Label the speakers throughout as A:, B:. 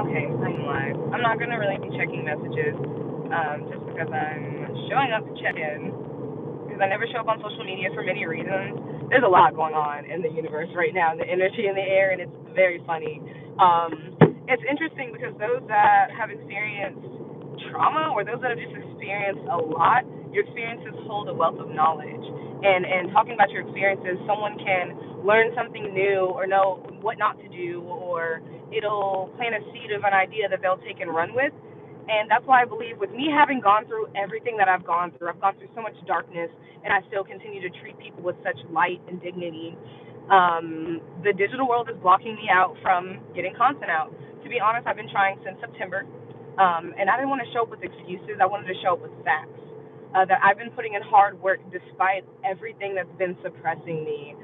A: Okay, I'm live. I'm not gonna really be checking messages, just because I'm showing up to check in. Because I never show up on social media for many reasons. There's a lot going on in the universe right now, and the energy in the air, and it's very funny. It's interesting because those that have experienced trauma or those that have just experienced a lot, your experiences hold a wealth of knowledge. And talking about your experiences, someone can learn something new or know what not to do, or it'll plant a seed of an idea that they'll take and run with. And that's why I believe with me having gone through everything that I've gone through so much darkness, and I still continue to treat people with such light and dignity. The digital world is blocking me out from getting content out. To be honest, I've been trying since September, and I didn't want to show up with excuses. I wanted to show up with facts. That I've been putting in hard work despite everything that's been suppressing me.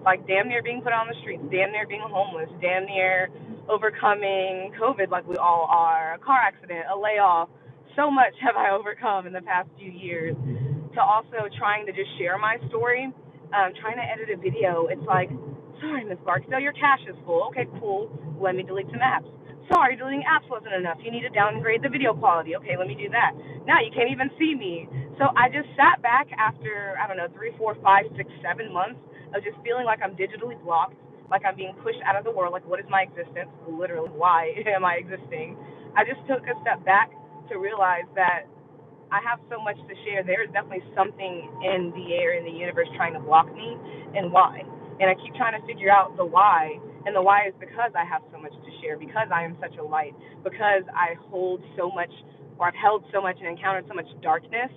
A: Like damn near being put on the streets, damn near being homeless, damn near overcoming COVID like we all are, a car accident, a layoff. So much have I overcome in the past few years. To also trying to just share my story, trying to edit a video. It's like, sorry, Miss Barksdale, your cache is full. Okay, cool. Let me delete some apps. Sorry, deleting apps wasn't enough. You need to downgrade the video quality. Okay, let me do that. Now you can't even see me. So I just sat back after, I don't know, 3, 4, 5, 6, 7 months of just feeling like I'm digitally blocked, like I'm being pushed out of the world. Like, what is my existence? Literally, why am I existing? I just took a step back to realize that I have so much to share. There is definitely something in the air, in the universe, trying to block me, and why. And I keep trying to figure out the why. And the why is because I have so much to share, because I am such a light, because I hold so much, or I've held so much and encountered so much darkness.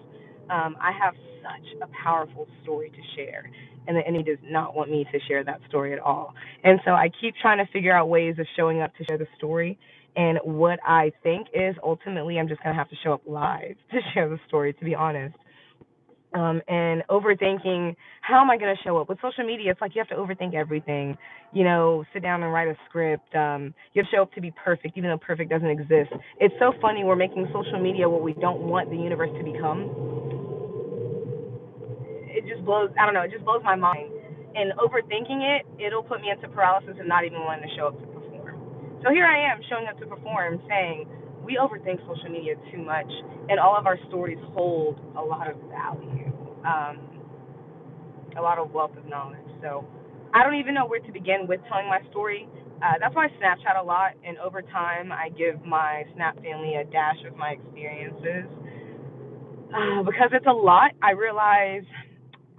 A: I have such a powerful story to share, and the enemy does not want me to share that story at all. And so I keep trying to figure out ways of showing up to share the story. And what I think is ultimately I'm just going to have to show up live to share the story, to be honest. And overthinking, how am I going to show up? With social media, it's like you have to overthink everything. Sit down and write a script. You have to show up to be perfect, even though perfect doesn't exist. It's so funny we're making social media what we don't want the universe to become. It just blows, I don't know, it just blows my mind. And overthinking it, it'll put me into paralysis and not even wanting to show up to perform. So here I am showing up to perform saying, we overthink social media too much, and all of our stories hold a lot of value, a lot of wealth of knowledge. So I don't even know where to begin with telling my story. That's why I Snapchat a lot, and over time I give my Snap family a dash of my experiences. Because it's a lot, I realize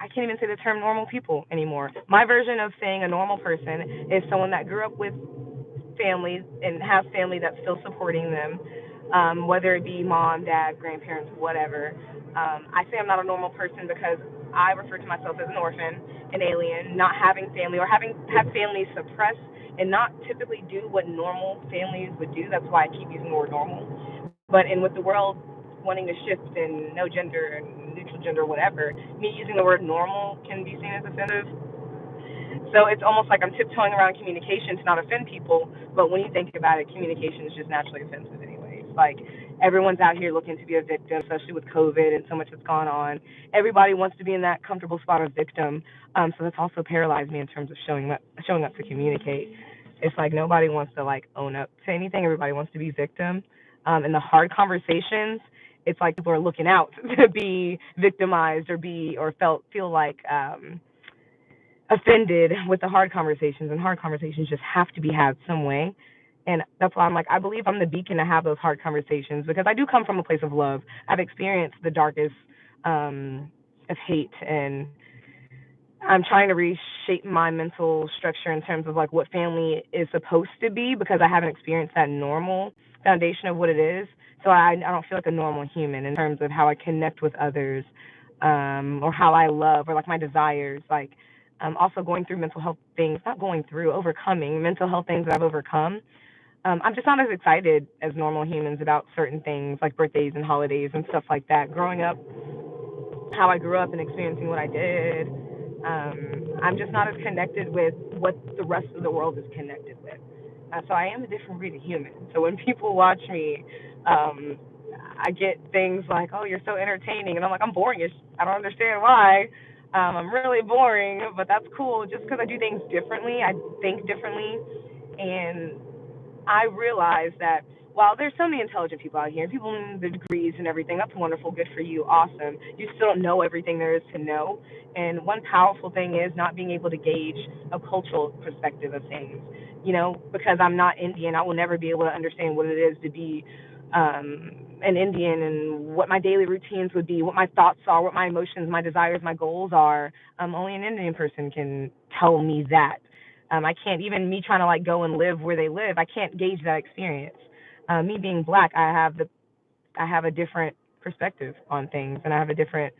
A: I can't even say the term normal people anymore. My version of saying a normal person is someone that grew up with families and has family that's still supporting them, whether it be mom, dad, grandparents, whatever. I say I'm not a normal person because I refer to myself as an orphan, an alien, not having family, or having had families suppress and not typically do what normal families would do. That's why I keep using the word normal. But with the world wanting to shift and no gender and neutral gender, whatever, me using the word normal can be seen as offensive. So it's almost like I'm tiptoeing around communication to not offend people, but when you think about it, communication is just naturally offensive anyway. It's like everyone's out here looking to be a victim, especially with COVID and so much that's gone on. Everybody wants to be in that comfortable spot of victim. So that's also paralyzed me in terms of showing up to communicate. It's like nobody wants to own up to anything. Everybody wants to be victim. In the hard conversations, it's like people are looking out to be victimized or feel like offended with the hard conversations, and hard conversations just have to be had some way. And that's why I'm like, I believe I'm the beacon to have those hard conversations, because I do come from a place of love. I've experienced the darkest of hate, and I'm trying to reshape my mental structure in terms of what family is supposed to be, because I haven't experienced that normal foundation of what it is. So I don't feel like a normal human in terms of how I connect with others, or how I love, or my desires. Also going through mental health things, not going through, overcoming mental health things that I've overcome. I'm just not as excited as normal humans about certain things like birthdays and holidays and stuff like that. Growing up, how I grew up and experiencing what I did, I'm just not as connected with what the rest of the world is connected with. So I am a different breed of human. So when people watch me, I get things like, "Oh, you're so entertaining," and I'm like, "I'm boring. I don't understand why." I'm really boring, but that's cool. Just because I do things differently, I think differently, and I realized that while there's so many intelligent people out here, people in the degrees and everything, that's wonderful, good for you, awesome. You still don't know everything there is to know. And one powerful thing is not being able to gauge a cultural perspective of things. Because I'm not Indian, I will never be able to understand what it is to be an Indian and what my daily routines would be, what my thoughts are, what my emotions, my desires, my goals are. Only an Indian person can tell me that. I can't, even me trying to like go and live where they live, I can't gauge that experience. Me being black, I have a different perspective on things, and I have a different,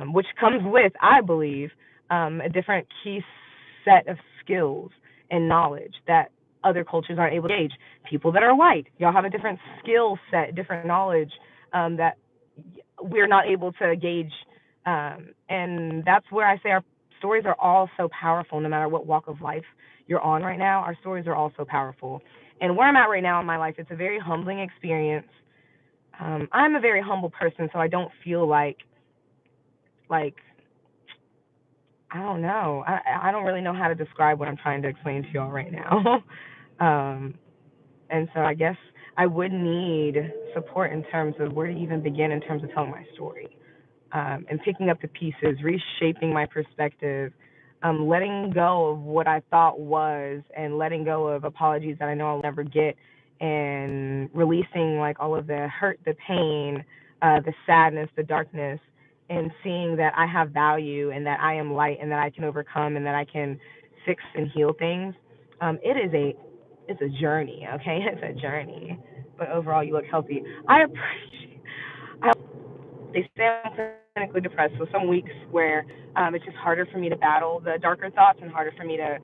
A: which comes with, I believe, a different key set of skills and knowledge that other cultures aren't able to gauge. People that are white, y'all have a different skill set, different knowledge that we're not able to gauge, and that's where I say our stories are all so powerful. No matter what walk of life you're on right now, our stories are all so powerful. And where I'm at right now in my life, it's a very humbling experience. I'm a very humble person, so I don't feel like I don't know. I don't really know how to describe what I'm trying to explain to y'all right now. um, and so I guess I would need support in terms of where to even begin in terms of telling my story, and picking up the pieces, reshaping my perspective, letting go of what I thought was, and letting go of apologies that I know I'll never get, and releasing like all of the hurt, the pain, the sadness, the darkness, and seeing that I have value and that I am light and that I can overcome and that I can fix and heal things. It's a journey, okay? It's a journey. But overall, you look healthy. I they say I'm clinically depressed, so some weeks where it's just harder for me to battle the darker thoughts and harder for me to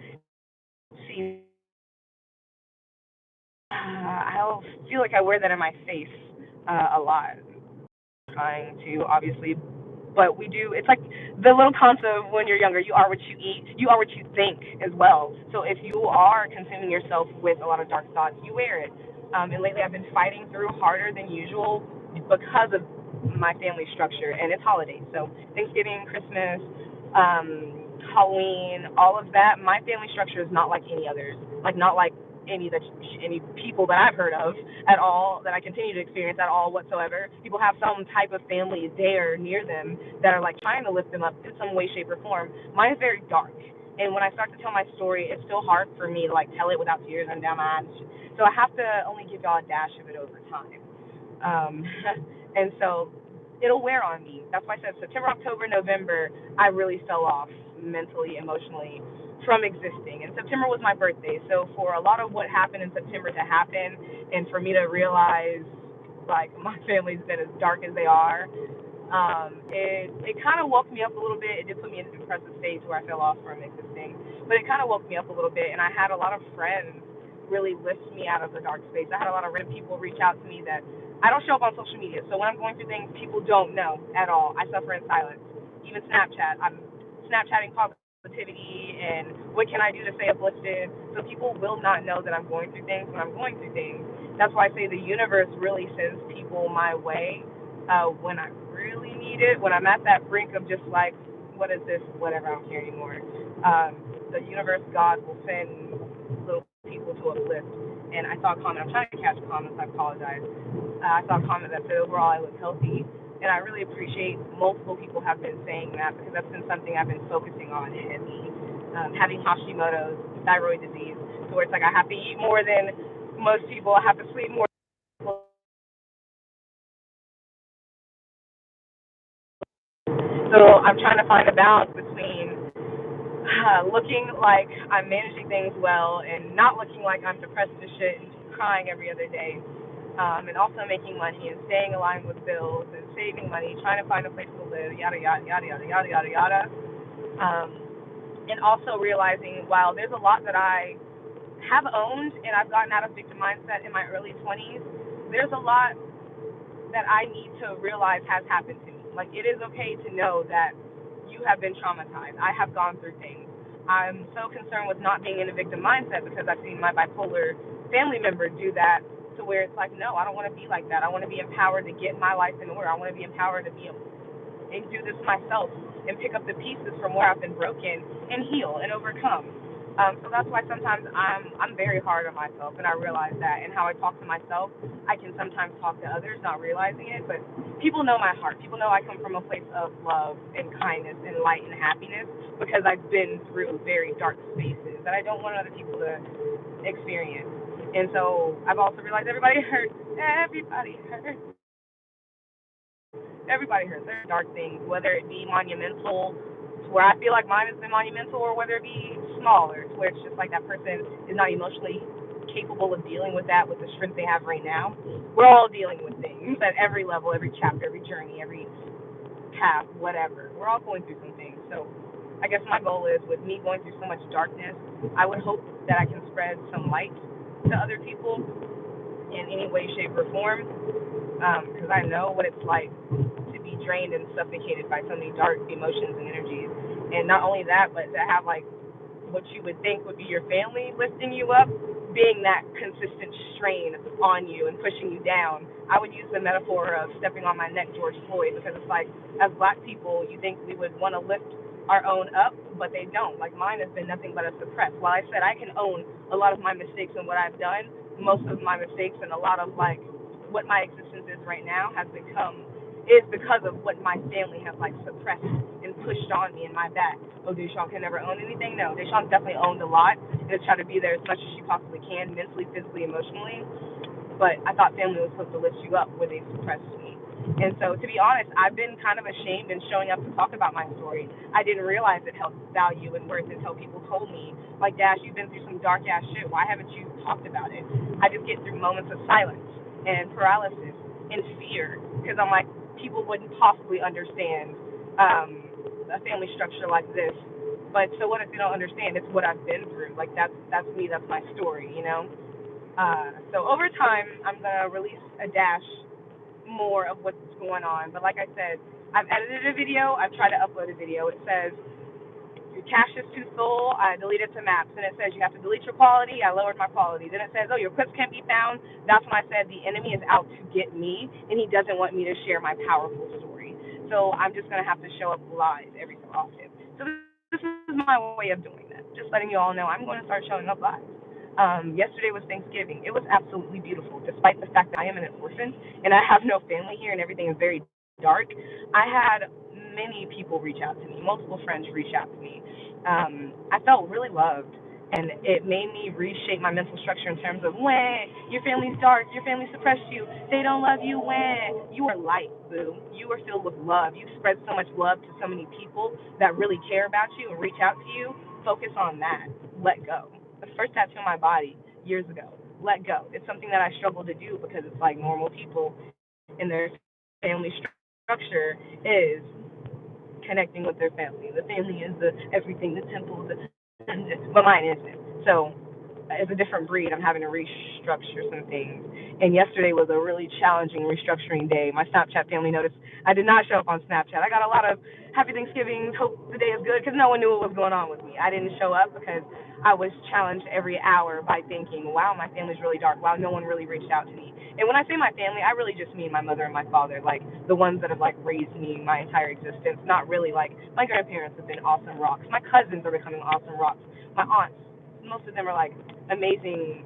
A: see. I'll feel like I wear that in my face a lot, trying to obviously, but we do. It's like the little concept of when you're younger, you are what you eat, you are what you think as well. So if you are consuming yourself with a lot of dark thoughts, you wear it. And lately, I've been fighting through harder than usual because of my family structure, and it's holidays. So Thanksgiving, Christmas, Halloween, all of that. My family structure is not like any others. Like not like any people that I've heard of at all, that I continue to experience at all whatsoever. People have some type of family there near them that are like trying to lift them up in some way, shape, or form. Mine is very dark. And when I start to tell my story, it's still hard for me to like tell it without tears running down my eyes. So I have to only give y'all a dash of it over time. Um, and so it'll wear on me. That's why I said September, October, November, I really fell off mentally, emotionally from existing. And September was my birthday. So for a lot of what happened in September to happen, and for me to realize like my family's been as dark as they are, it kind of woke me up a little bit. It did put me in a depressive stage where I fell off from existing, but it kind of woke me up a little bit, and I had a lot of friends really lift me out of the dark space. I had a lot of random people reach out to me that I don't show up on social media, so when I'm going through things, people don't know at all. I suffer in silence. Even Snapchat, I'm Snapchatting positivity and what can I do to stay uplifted, so people will not know that I'm going through things when I'm going through things. That's why I say the universe really sends people my way when I really need it, when I'm at that brink of just like, what is this, whatever, I don't care anymore. The universe, God, will send little people to uplift. And I saw a comment, I'm trying to catch comments, I apologize. I saw a comment that said, overall, I look healthy. And I really appreciate multiple people have been saying that, because that's been something I've been focusing on heavy. Having Hashimoto's, thyroid disease, so where it's like I have to eat more than most people, I have to sleep more. So I'm trying to find a balance between looking like I'm managing things well and not looking like I'm depressed as shit and just crying every other day. And also making money and staying aligned with bills and saving money, trying to find a place to live, yada, yada, yada, yada, yada, yada, yada. Um, and also realizing, while there's a lot that I have owned and I've gotten out of victim mindset in my early 20s, there's a lot that I need to realize has happened to me. Like, it is okay to know that you have been traumatized. I have gone through things. I'm so concerned with not being in a victim mindset because I've seen my bipolar family member do that, to where it's like, no, I don't want to be like that. I want to be empowered to get my life in order. I want to be empowered to be able and do this myself and pick up the pieces from where I've been broken and heal and overcome. So that's why sometimes I'm very hard on myself, and I realize that. And how I talk to myself, I can sometimes talk to others, not realizing it. But people know my heart. People know I come from a place of love and kindness and light and happiness because I've been through very dark spaces that I don't want other people to experience. And so I've also realized everybody hurts. Everybody hurts. Everybody hurts. There's dark things, whether it be monumental, to where I feel like mine has been monumental, or whether it be smaller, to where it's just like that person is not emotionally capable of dealing with that with the strength they have right now. We're all dealing with things at every level, every chapter, every journey, every path, whatever. We're all going through some things. So I guess my goal is, with me going through so much darkness, I would hope that I can spread some light to other people in any way, shape, or form, because I know what it's like to be drained and suffocated by so many dark emotions and energies. And not only that, but to have like what you would think would be your family lifting you up, being that consistent strain on you and pushing you down. I would use the metaphor of stepping on my neck, George Floyd, because it's like, as black people, you think we would want to lift our own up, but they don't. Like, mine has been nothing but a suppress. While I said I can own a lot of my mistakes and what I've done, most of my mistakes and a lot of like what my existence is right now has become is because of what my family has like suppressed and pushed on me in my back. Oh, Deshawn can never own anything? No, Deshawn's definitely owned a lot and has tried to be there as much as she possibly can, mentally, physically, emotionally. But I thought family was supposed to lift you up where they suppressed me. And so, to be honest, I've been kind of ashamed in showing up to talk about my story. I didn't realize it held value and worth until people told me, like, Dash, you've been through some dark ass shit. Why haven't you talked about it? I just get through moments of silence and paralysis and fear because I'm like, people wouldn't possibly understand a family structure like this. But so what if they don't understand? It's what I've been through. Like, that's me. That's my story. You know. So over time, I'm gonna release a dash more of what's going on. But like I said, I've edited a video. I've tried to upload a video. It says your cache is too full. I deleted to maps, and it says you have to delete your quality. I lowered my quality. Then it says, oh, your clips can't be found. That's when I said the enemy is out to get me, and he doesn't want me to share my powerful story. So I'm just gonna have to show up live every so often. So this is my way of doing that. Just letting you all know I'm going to start showing up live. Yesterday was Thanksgiving. It was absolutely beautiful, despite the fact that I am an orphan and I have no family here and everything is very dark. I had many people reach out to me, multiple friends reach out to me. I felt really loved, and it made me reshape my mental structure in terms of when your family's dark, your family suppressed you, they don't love you. When you are light, boo, you are filled with love. You spread so much love to so many people that really care about you and reach out to you. Focus on that. Let go. The first tattoo on my body years ago. Let go. It's something that I struggle to do because it's like normal people in their family structure is connecting with their family. The family is the everything, the temple, but mine isn't. So as a different breed, I'm having to restructure some things. And yesterday was a really challenging restructuring day. My Snapchat family noticed I did not show up on Snapchat. I got a lot of happy Thanksgiving, hope the day is good, because no one knew what was going on with me. I didn't show up because I was challenged every hour by thinking, wow, my family's really dark. Wow, no one really reached out to me. And when I say my family, I really just mean my mother and my father, like the ones that have like raised me my entire existence. Not really like my grandparents have been awesome rocks. My cousins are becoming awesome rocks. My aunts, most of them are like amazing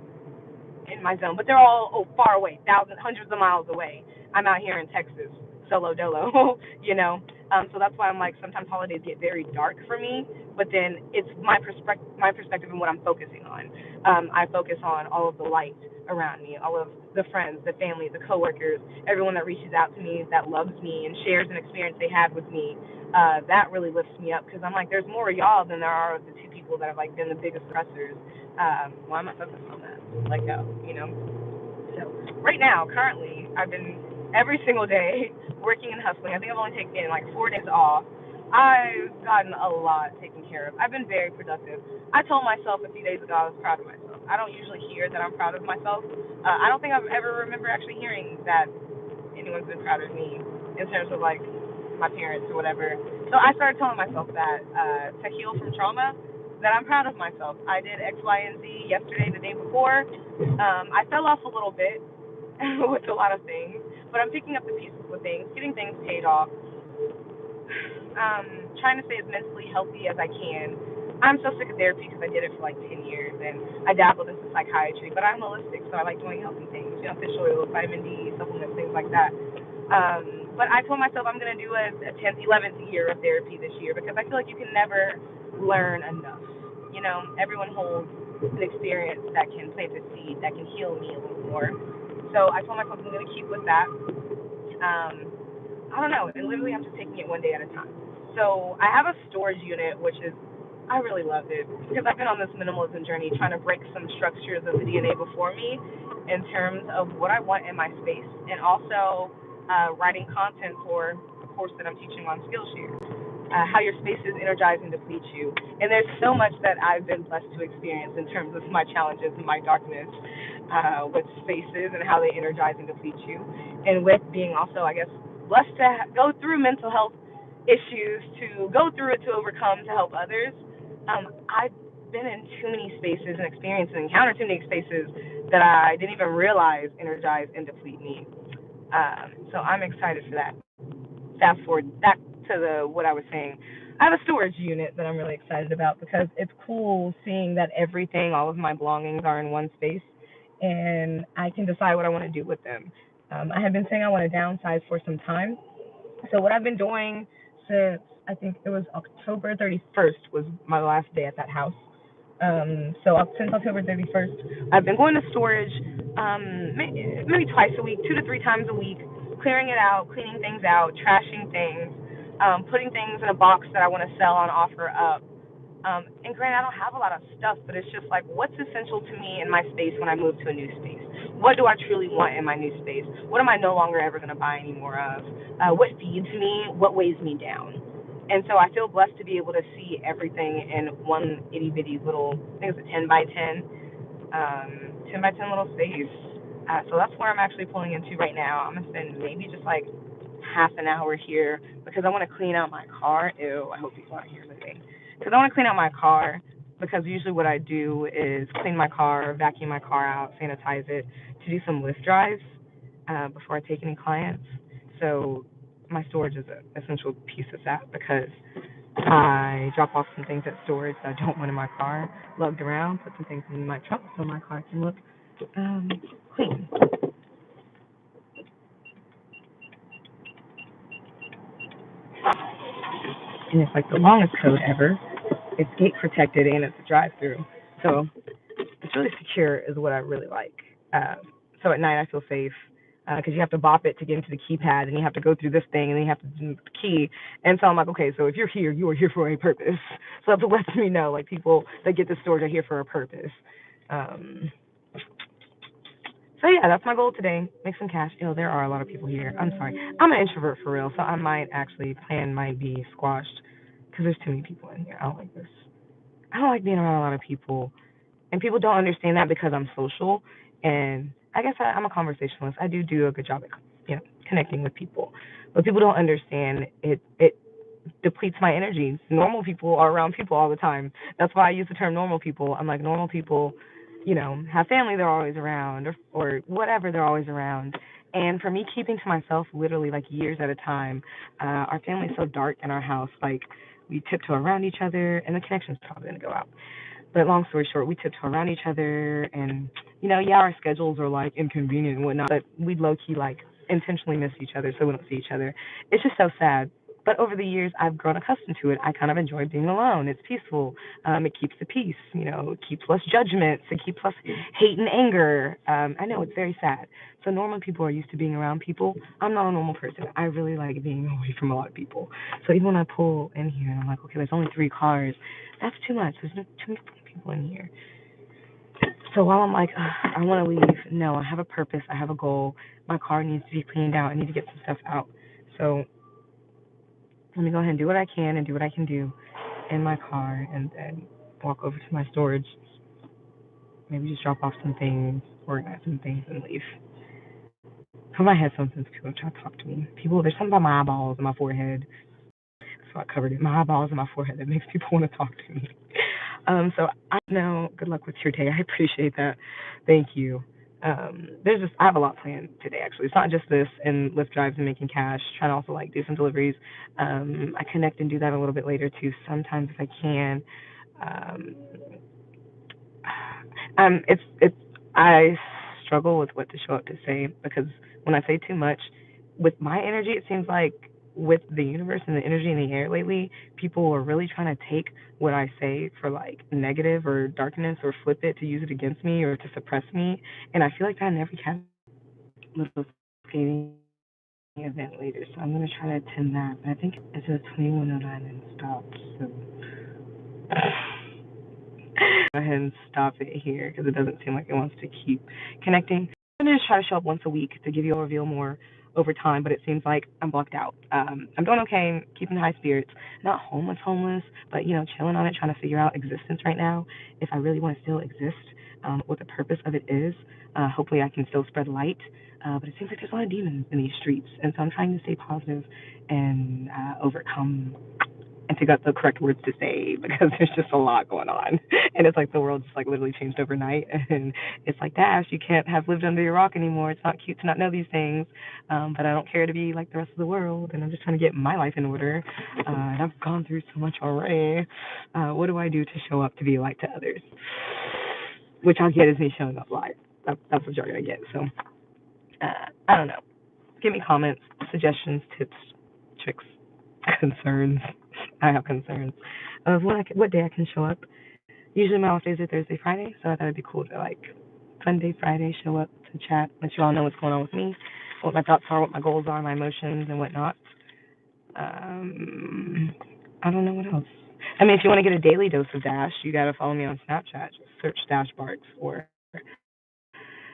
A: in my zone, but they're all far away, thousands, hundreds of miles away. I'm out here in Texas, solo dolo, you know. So that's why I'm like, sometimes holidays get very dark for me, but then it's my perspective and what I'm focusing on. I focus on all of the light around me, all of the friends, the family, the coworkers, everyone that reaches out to me, that loves me and shares an experience they had with me. That really lifts me up because I'm like, there's more of y'all than there are of the two people that have like been the biggest stressors. Why am I focused on that? Let go, you know. So right now, currently, I've been every single day working and hustling. I think I've only taken like 4 days off. I've gotten a lot taken care of. I've been very productive. I told myself a few days ago I was proud of myself. I don't usually hear that I'm proud of myself. I don't think I've ever remember actually hearing that anyone's been proud of me in terms of like my parents or whatever. So I started telling myself that to heal from trauma, that I'm proud of myself. I did X, Y, and Z yesterday, the day before. I fell off a little bit with a lot of things, but I'm picking up the pieces with things, getting things paid off, trying to stay as mentally healthy as I can. I'm so sick of therapy because I did it for like 10 years and I dabbled into psychiatry, but I'm holistic, so I like doing healthy things, fish oil, vitamin D, supplements, things like that. But I told myself I'm going to do a 10th, 11th year of therapy this year because I feel like you can never learn enough. Everyone holds an experience that can plant a seed, that can heal me a little more. So I told myself I'm going to keep with that. I don't know. And literally, I'm just taking it one day at a time. So I have a storage unit, which is, I really love it because I've been on this minimalism journey trying to break some structures of the DNA before me in terms of what I want in my space and also writing content for a course that I'm teaching on Skillshare. How your spaces energize and deplete you. And there's so much that I've been blessed to experience in terms of my challenges and my darkness with spaces and how they energize and deplete you. And with being also, I guess, blessed to go through mental health issues, to go through it, to overcome, to help others. I've been in too many spaces and experienced and encountered too many spaces that I didn't even realize energize and deplete me. So I'm excited for that. Fast forward back to what I was saying. I have a storage unit that I'm really excited about because it's cool seeing that everything, all of my belongings are in one space, and I can decide what I want to do with them. I have been saying I want to downsize for some time. So what I've been doing since I think it was October 31st was my last day at that house. So since October 31st, I've been going to storage maybe twice a week, 2 to 3 times a week, clearing it out, cleaning things out, trashing things, putting things in a box that I want to sell on offer up. And granted, I don't have a lot of stuff, but it's just like what's essential to me in my space when I move to a new space. What do I truly want in my new space? What am I no longer ever going to buy any more of? What feeds me? What weighs me down? And so I feel blessed to be able to see everything in one itty bitty little, I think it's a 10 by 10, 10 by 10 little space. So that's where I'm actually pulling into right now. I'm going to spend maybe just like half an hour here because I want to clean out my car. Ew, I hope people aren't here listening. Because I want to clean out my car because usually what I do is clean my car, vacuum my car out, sanitize it to do some lift drives before I take any clients. So my storage is an essential piece of that because I drop off some things at storage that I don't want in my car, lugged around, put some things in my trunk so my car can look clean. And it's like the longest code ever. It's gate protected and it's a drive-through, so it's really secure is what I really like. So at night I feel safe because you have to bop it to get into the keypad, and you have to go through this thing, and then you have to do the key. And so I'm like, okay, so if you're here, you are here for a purpose. So it lets me know, like people that get the storage are here for a purpose. Um, so yeah, that's my goal today. Make some cash. There are a lot of people here. I'm sorry. I'm an introvert for real, so I might actually plan might be squashed because there's too many people in here. I don't like this. I don't like being around a lot of people. And people don't understand that because I'm social, and I guess I'm a conversationalist. I do a good job at connecting with people, but people don't understand it. It depletes my energy. Normal people are around people all the time. That's why I use the term normal people. I'm like normal people, have family they're always around or whatever they're always around. And for me, keeping to myself literally like years at a time, our family's so dark in our house. Like we tiptoe around each other, and the connection's probably gonna go out. But long story short, we tiptoe around each other, and yeah, our schedules are like inconvenient and whatnot, but we low key like intentionally miss each other, so we don't see each other. It's just so sad. But over the years, I've grown accustomed to it. I kind of enjoy being alone. It's peaceful. It keeps the peace. It keeps less judgments. It keeps less hate and anger. I know it's very sad. So normal people are used to being around people. I'm not a normal person. I really like being away from a lot of people. So even when I pull in here and I'm like, okay, there's only 3 cars, that's too much. There's too many people in here. So while I'm like, I want to leave, no, I have a purpose. I have a goal. My car needs to be cleaned out. I need to get some stuff out. So let me go ahead and do what I can and do what I can do in my car and then walk over to my storage. Maybe just drop off some things, organize some things, and leave. Put my headphones in so people try to talk to me. There's something about my eyeballs and my forehead. So I covered it. My eyeballs and my forehead that makes people want to talk to me. So I know. Good luck with your day. I appreciate that. Thank you. I have a lot planned today. Actually, it's not just this and lift drives and making cash. Trying to also like do some deliveries. I connect and do that a little bit later too. Sometimes if I can. Um, it's I struggle with what to show up to say because when I say too much, with my energy, it seems like with the universe and the energy in the air lately, people are really trying to take what I say for like negative or darkness or flip it to use it against me or to suppress me. And I feel like that in every little skating event later. So I'm gonna try to attend that. But I think it says 21:09 and stopped. So go ahead and stop it here because it doesn't seem like it wants to keep connecting. I'm going to try to show up once a week to give you a reveal more over time, but it seems like I'm blocked out. I'm doing okay, keeping high spirits. Not homeless, but chilling on it, trying to figure out existence right now. If I really want to still exist, what the purpose of it is. Hopefully, I can still spread light. But it seems like there's a lot of demons in these streets, and so I'm trying to stay positive and overcome and figure out the correct words to say because there's just a lot going on. And it's like the world just like literally changed overnight. And it's like, Dash, you can't have lived under your rock anymore. It's not cute to not know these things. But I don't care to be like the rest of the world. And I'm just trying to get my life in order. And I've gone through so much already. What do I do to show up to be a light to others? Which I'll get is me showing up live. That's what you're going to get. So I don't know. Give me comments, suggestions, tips, tricks, concerns. I have concerns of what day I can show up. Usually my off days are Thursday, Friday, so I thought it'd be cool to like Sunday, Friday show up to chat, let you all know what's going on with me, what my thoughts are, what my goals are, my emotions, and whatnot. Um, I don't know what else. I mean, if you want to get a daily dose of Dash, you got to follow me on Snapchat. Just search Dash Barks or